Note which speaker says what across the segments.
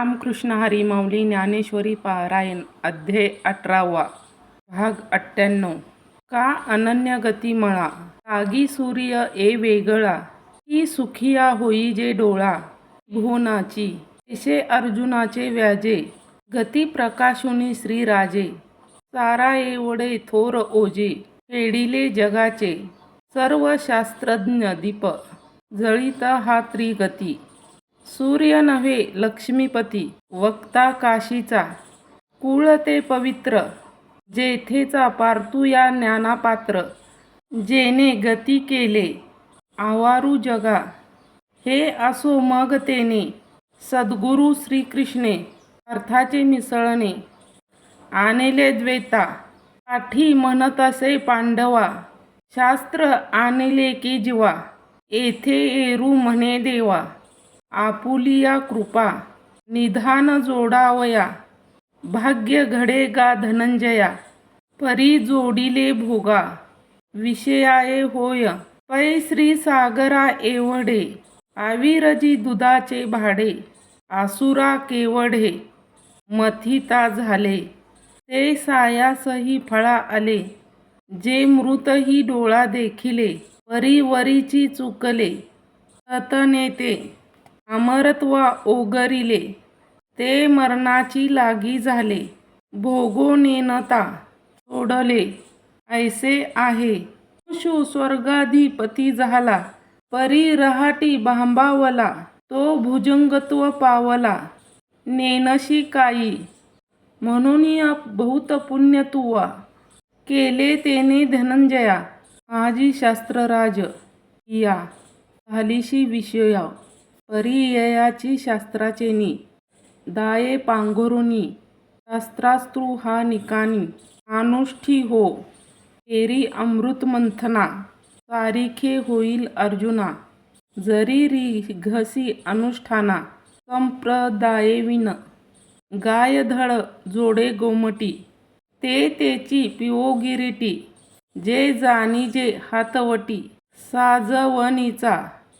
Speaker 1: रामकृष्ण हरी माऊली ज्ञानेश्वरी पारायण अध्याय 18 भाग 98 का अनन्य गती मळा लागी सूर्य ए वेगळा ही सुखिया होई जे डोळा भुवनाची देशे अर्जुनाचे व्याजे गती प्रकाशुनी श्रीराजे सारा एवढे थोर ओजे खेडिले जगाचे सर्व शास्त्रज्ञ दीप जळीत हा त्रिगती सूर्य नव्हे लक्ष्मीपती वक्ता काशीचा कुळ ते पवित्र जेथेचा पार्थू या ज्ञानापात्र जेने गती केले आवारू जगा हे असो मग तेने सद्गुरु श्रीकृष्णे अर्थाचे मिसळणे आणले द्वैता पाठी म्हणत असे पांडवा शास्त्र आणले की जीवा येथे एरू म्हणे देवा आपुलिया कृपा निधान जोडावया भाग्य घडे गा धनंजया परी जोडिले भोगा विषयाये होय पै श्री सागरा एवढे आविरजी दुधाचे भाडे आसुरा केवढे मथिता झाले ते सायासही फळा आले जे मृतही डोळा देखिले परी वरीची चुकले ततनेते अमरत्व ओगरिले ते मरणाची लागी झाले भोगो नेनता सोडले ऐसे आहे शू स्वर्गाधिपती झाला परी रहाटी भांबावला तो भुजंगत्व पावला नेनशी काई म्हणून या बहुत पुण्य तुवा केले तेने धनंजया माझी शास्त्रराज या झालीशी विषया परिययाची शास्त्राचेनी दाये पांघरुनी शास्त्रास्त्रु हा निकानी अनुष्ठी हो एरी अमृत मंथना सारिखे होईल अर्जुना जरी रिघसी अनुष्ठाना संप्रदायेविन गायधळ जोडे गोमटी ते तेची पिओगिरिटी जे जाणीजे हातवटी साजवणीचा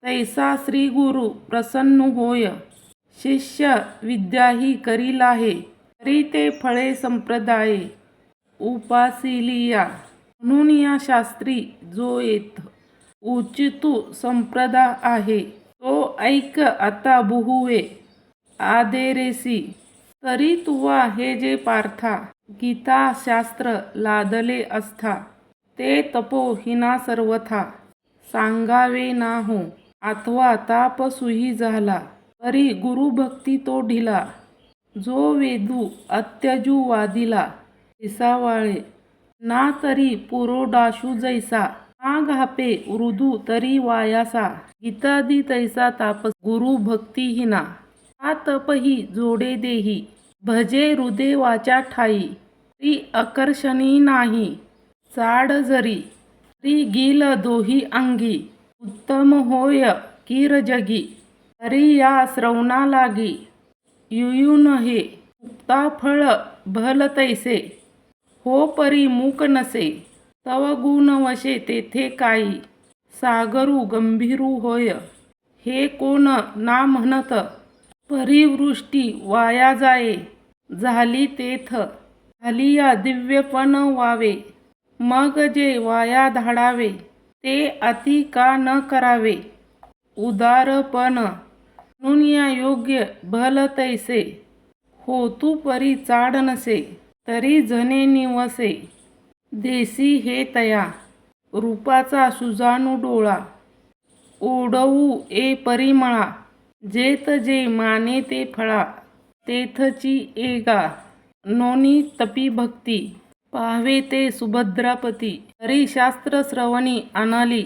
Speaker 1: तैसा श्री गुरु प्रसन्न होय शिष्य विद्याही करीलाहे तरी ते फळे संप्रदाये उपासिलिया म्हणून या शास्त्री जो येत उचितू संप्रदा आहे तो ऐक आता बुहुवे आदेरेसी तरी तुवा हे जे पार्था गीता शास्त्र लादले असथा ते तपो हिना सर्वथा सांगावे ना हो अथवा ताप सुही झाला तरी गुरुभक्ती तो ढिला जो वेदू अत्यजू वादिला दिसावाळे ना तरी पुरोडाशू जैसा ना घापे वृदू तरी वायासा गीतादी तैसा तापस गुरु भक्तिहीना हा तपही जोडे देही भजे हृदय वाचा ठाई ती आकर्षणी नाही चाड जरी ती गील दोही अंगी उत्तम होय कीर जगी तरी या श्रवणा लागी युयुन हे मुक्ता फळ भल तैसे हो परी मूक नसे तव गुण वशे तेथे काही सागरू गंभीरू होय हे कोण ना म्हणत परिवृष्टी वाया जाये झाली तेथ झाली या दिव्यपण वावे मग जे वाया धाडावे ते अति का न करावे उदारपण म्हणून या योग्य भल तैसे होतू परी चाड नसे तरी जने निवसे देसी हे तया रूपाचा सुजाणू डोळा ओढवू ए परिमळा जेत जे माने ते फळा तेथची एगा नोनी तपी भक्ती पाहावे ते सुभद्रापती तरी शास्त्र श्रवणी अनाली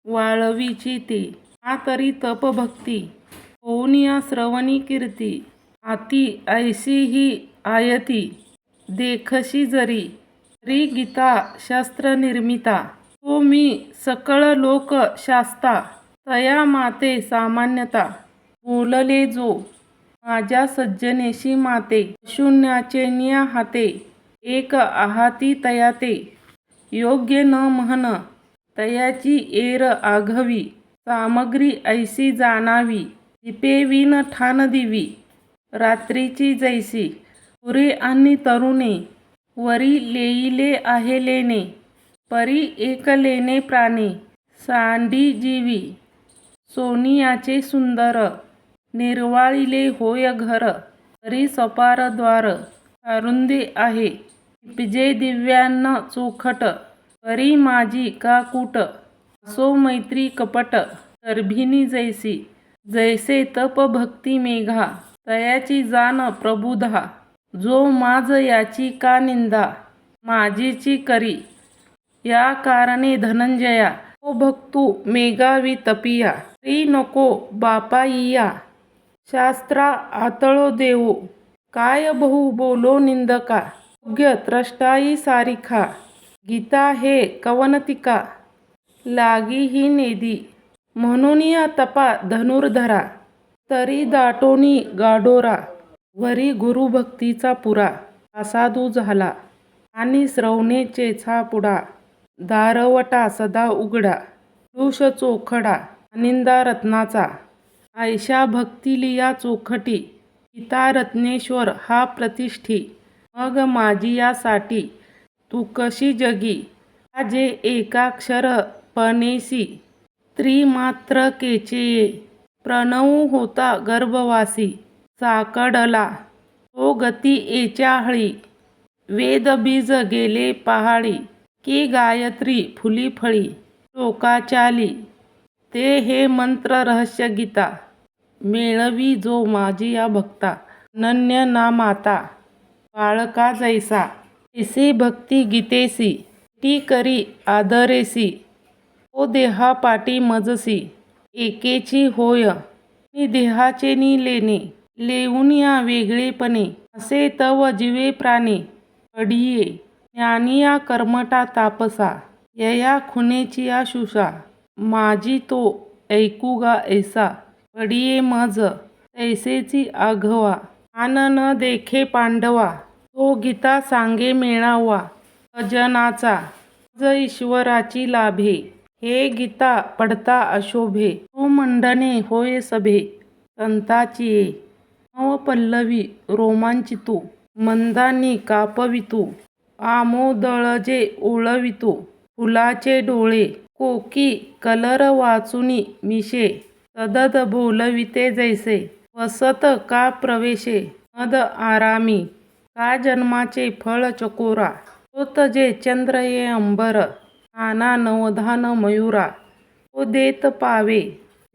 Speaker 1: वाळवीची ते हा तरी तप भक्ती होऊन या श्रवणी कीर्ती आती ऐशी ही आयती देखशी जरी तरी गीता शास्त्र निर्मिता तो मी सकळ लोक शास्ता तया माते सामान्यता बोलले जो माझ्या सज्जनेशी माते शून्याचे निया हाते एक आहाती तया ते योग्य न म्हण तयाची एर आघवी सामग्री ऐशी जाणावी दीपेविन ठाण दिवी रात्रीची जैसी पुरे आणि तरुणे वरी लेईले आहे लेणे परी एक लेणे प्राणे सांडी जीवी सोनियाचे सुंदर निर्वाळिले होय घर तरी सपार द्वार अरुंदे आहे पिजे दिव्यान्न चोखट परी माझी का कूट असो मैत्री कपट गर्भिणी जैसी जैसे तप भक्ती मेघा तयाची जाण प्रबुधा जो माझ याची का निंदा माझीची करी या कारणे धनंजया ओ भक्तू मेघावी तपिया री नको बापा इया शास्त्रा आतळो देवो काय बहु बोलो निंदका योग्य त्रष्टाई सारिखा गीता हे कवनतिका लागी ही नेदी म्हणून या तपा धनुर्धरा तरी दाटोनी गाडोरा वरी गुरुभक्तीचा पुरा असाधू झाला आणि श्रवणेचेचा पुडा दारवटा सदा उघडा पुरुष चोखडा अनिंदा रत्नाचा आयशा भक्ती लिया चोखटी पिता रत्नेश्वर हा प्रतिष्ठी मग माझी यासाठी तू कशी जगी हा जे एकाक्षर पनेसी त्रिमात्र केचेये प्रणव होता गर्भवासी साकडला तो गती एच्याहळी वेदबीज गेले पहाडी की गायत्री फुली फळी शोकाचाली ते हे मंत्र रहस्य गीता मेळवी जो माझी या भक्ता अनन्य ना माता बाळका जैसा ऐसे भक्ती गीतेसी ती करी आदरेसी ओ देहा पाटी मजसी एकेची होय नि देहाचे नि लेणे लेऊन या वेगळेपणे असे तव जीवे प्राणे अडिये ज्ञानिया कर्मटा तापसा यया खुनेची आशुषा माझी तो ऐकुगा ऐसा पडिये मज ऐसेची आघवा आन न देखे पांडवा तो गीता सांगे मेळावा अजनाचा ज ईश्वराची लाभे हे गीता पडता अशोभे तो मंडने होय सभे संताची ये नव पल्लवी रोमांचितू मंदानी कापवितू आमोदळजे ओळवितू फुलाचे डोळे कोकी कलर वाचुनी मिशे सदद बोलविते जैसे वसत का प्रवेशे मद आरामी का जन्माचे फळ चकोरा होत जे चंद्र ये अंबर नाना नवधान मयुरा तो देत पावे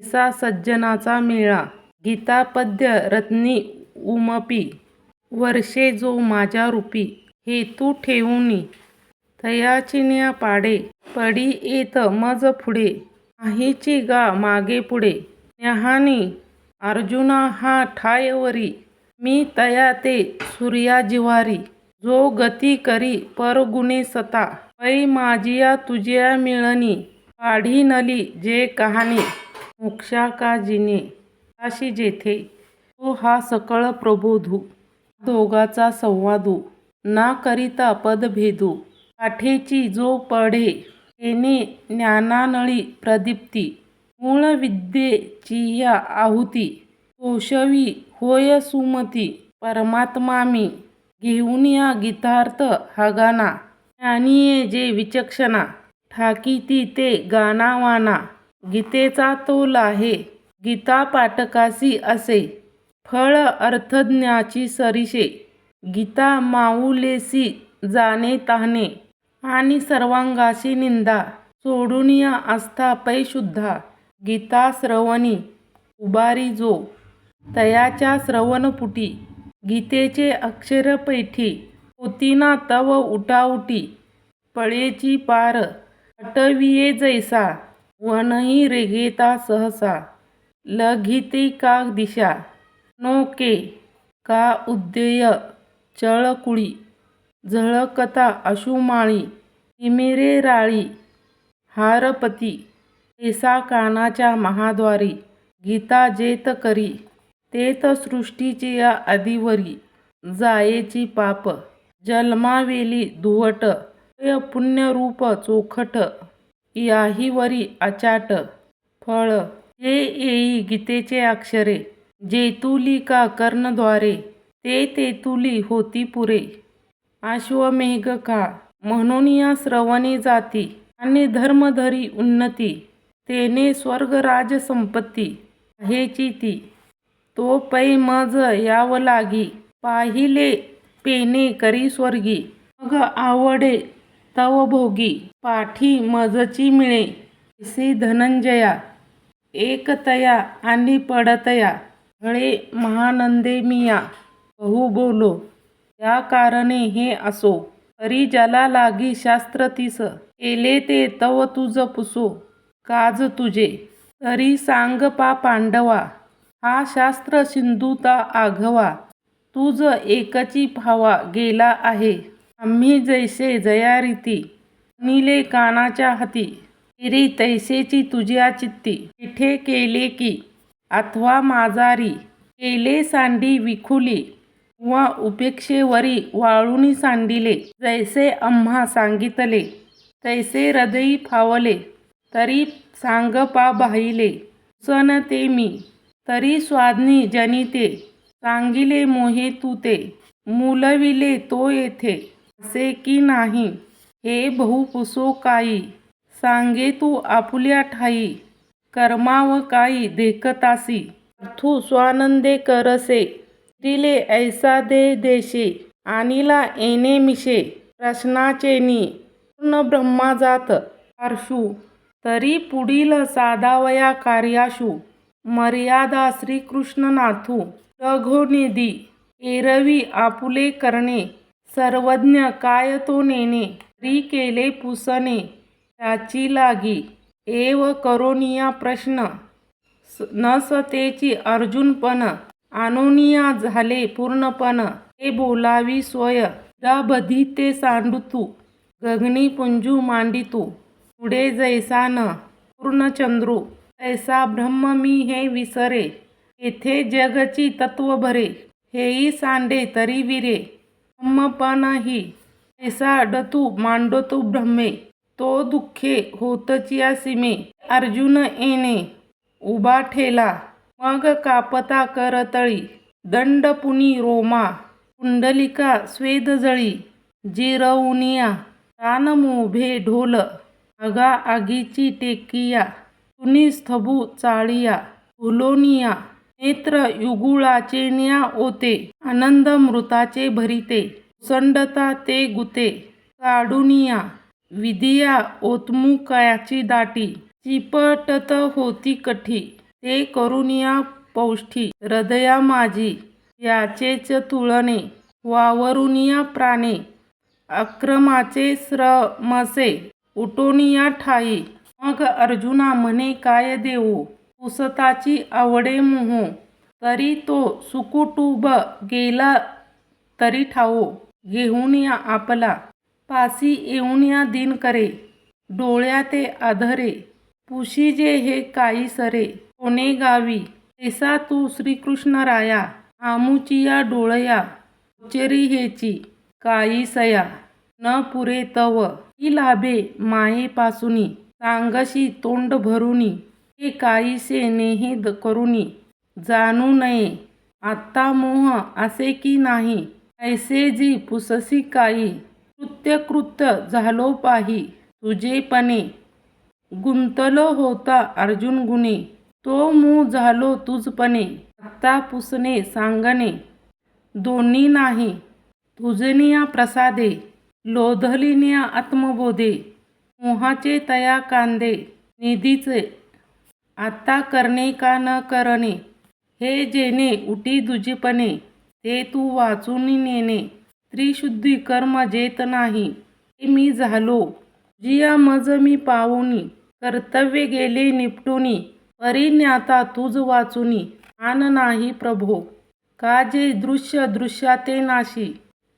Speaker 1: ईसा सज्जनाचा मेळा गीता पद्य रत्नी उमपी वर्षे जो माझ्या रूपी हेतू ठेवूनी थयाचिन्या पाडे पडी येत मज पुढे नाहीची गा मागे पुढे न्याहानी अर्जुना हा ठायवरी मी तया ते सूर्या जिवारी जो गती करी परगुणे सता पै माझिया तुझ्या मिळणी काढी नली जे कहाणी मोक्षा का जिने अशी जेथे तो हा सकळ प्रबोधू दोघाचा संवादू ना करिता पदभेदू काठेची जो पढे तेने ज्ञानानळी प्रदीप्ती मूळ विद्येची या आहुती तोषवी होय सुमती परमात्मा मी घेऊन या गीतार्थ हा गाना ज्ञानिये जे विचक्षणा ठाकीती ते गानावाना गीतेचा तोल आहे गीता पाठकासी असे फळ अर्थज्ञाची सरीशे गीता माऊलेसी जाणे ताहणे आणि सर्वांगाशी निंदा सोडून या आस्था पै शुद्धा गीता श्रवणी उबारी जो तयाच्या श्रवणपुटी गीतेचे अक्षर पैठी होती ना तव उठाउटी पळेची पार अटविये जैसा वनही रेगेता सहसा लघिते का दिशा नोके का उद्देय चळकुळी झळकता अशुमाळी तिमिरे राळी हारपती ऐसा कानाच्या महाद्वारी गीता जेत करी तेत सृष्टीची या आदिवरी जायेची पाप जन्मावेली धुवट पुण्यरूप चोखट याही वरी अचाट फळ हे येई गीतेचे अक्षरे जेतुली का कर्णद्वारे ते तेतुली होती पुरे. अश्वमेघ का म्हणून या श्रवणे जाती आणि धर्मधरी उन्नती. तेने स्वर्गराज संपत्ती आहेची ती. तो पै मज याव लागी पाहिले पेने करी स्वर्गी. मग आवडे तव भोगी पाठी मजची मिळे. ऐसी धनंजया एकतया आणि पडतया हळे महानंदे मिया. बहु बोलो या कारणे हे असो. हरी ज्याला लागी शास्त्र तीस केले ते तव तुझ पुसो. काज तुझे तरी सांग पा पांडवा हा शास्त्र सिंधुता आघवा. तुझ एकची भावा गेला आहे आम्ही जैसे जयारीती. निले कानाच्या हाती एरी तैसेची तुझ्या चित्ती. पिठे केले की अथवा माझारी केले सांडी विखुली. व उपेक्षेवरी वाळूनी सांडिले. जैसे आम्हा सांगितले तैसे हृदयी फावले. तरी सांग पा बाहिले सन ते मी. तरी स्वाज्ञी जनिते सांगिले मोहे तू ते. मूलविले तो येथे असे की नाही हे बहु पुसो काही. सांगे तू आपुल्या ठाई कर्माव काही देखतासी. अर्थू स्वानंदे करसे दिले ऐसा दे देशे. आणिला येणे मिशे प्रश्नाचेनी पूर्ण ब्रह्माजात पार्शू. तरी पुढील साधावया कार्याशू. मर्यादा श्रीकृष्ण नाथू रघोनिधी एरवी आपुले करणे. सर्वज्ञ काय तो नेणे तरी केले पुसणे. त्याची लागी एव करोनिया प्रश्न नसतेची अर्जुनपण. आणोनिया झाले पूर्णपण ते बोलावी स्वय. बधी ते सांडूतू गगनी पुंजू मांडितू. पुढे जैसा न पूर्णचंद्रू तैसा ब्रह्म मी हे विसरे. येथे जगची तत्व भरे हेही सांडे तरी विरे. ब्रह्मपणही ऐसा अडतू मांडतो ब्रह्मे. तो दुःखे होतचिया सीमे. अर्जुन येणे उभा ठेला मग कापता करतळी. दंड पुनी रोमा कुंडलिका स्वेद जळी. जिरवुनिया तान मोभे ढोल आगा आगीची टेकिया. तुनी स्तंभू चाळिया फुलोनिया. नेत्र युगुळाचेन्या ओते आनंद मृताचे भरिते. उसंडता ते गुते काढुनिया विधिया ओतमुकाची दाटी. चिपटत होती कठी ते करुनिया पौष्ठी. हृदया माझी याचेच तुळणे वावरुनिया प्राणे. अक्रमाचे श्रमसे उठोनिया ठाई. मग अर्जुना म्हणे काय देऊ पुसताची आवडे मोह. तरी तो सुकुटुंब गेला तरी ठावो. घेऊनिया आपला पासी येऊनिया दिन करे. डोळ्याते आधरे पुशिजे हे काही सरे. कोणे गावी ऐसा तू श्रीकृष्ण राया. आमुचिया डोळया उच्चरी हेची काही सया. न पुरे तव ही लाभे मायेपासुनी. सांगशी तोंड भरुनी हे काहीसे नेहे करुनी. जाणू नये आत्ता मोह असे की नाही. ऐसे जी पुससी काही कृत्य झालो पाही. तुझेपणे गुंतलो होता अर्जुन गुणे. तो मू झालो तुझपणे आत्ता पुसणे सांगणे. दोन्ही नाही तुझनिया प्रसादे. लोधलिनिया आत्मबोधे मोहाचे तया कांदे. निधीचे आता करणे का न करणे. हे जेणे उठी दुजीपणे ते तू वाचून नेणे. त्रिशुद्धी कर्म जेत नाही ते मी झालो. जिया मज मी पावुनी कर्तव्य गेले निपटुनी. परिज्ञाता तुझ वाचुनी आन नाही प्रभो. का जे दृश्य दृश्याते नाशी.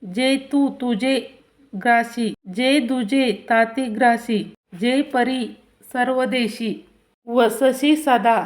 Speaker 1: जे तू तुझे ग्रासी जे दुजे ताती ग्रासी. जे परी सर्वदेशी वससी सदा.